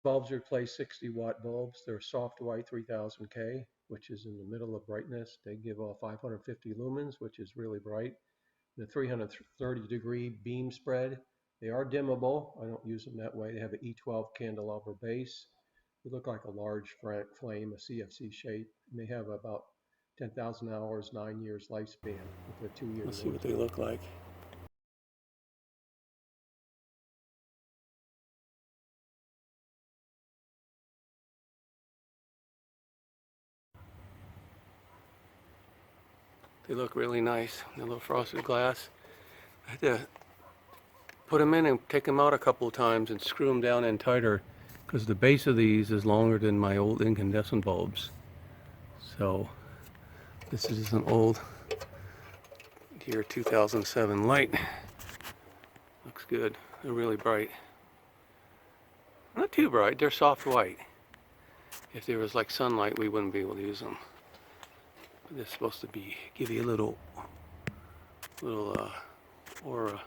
Bulbs replace 60-watt bulbs. They're soft white 3000K, which is in the middle of brightness. They give off 550 lumens, which is really bright. The 330-degree beam spread. They are dimmable. I don't use them that way. They have an E12 candelabra base. They look like a large flame, a CFC shape. And they have about 10,000 hours, 9 years lifespan with a 2-year. Let's see what they look like. They look really nice. The little frosted glass. I had to put them in and take them out a couple of times and screw them down in tighter because the base of these is longer than my old incandescent bulbs. So this is an old year 2007 light. Looks good. They're really bright. Not too bright. They're soft white. If there was like sunlight, we wouldn't be able to use them. But they're supposed to give you a little aura.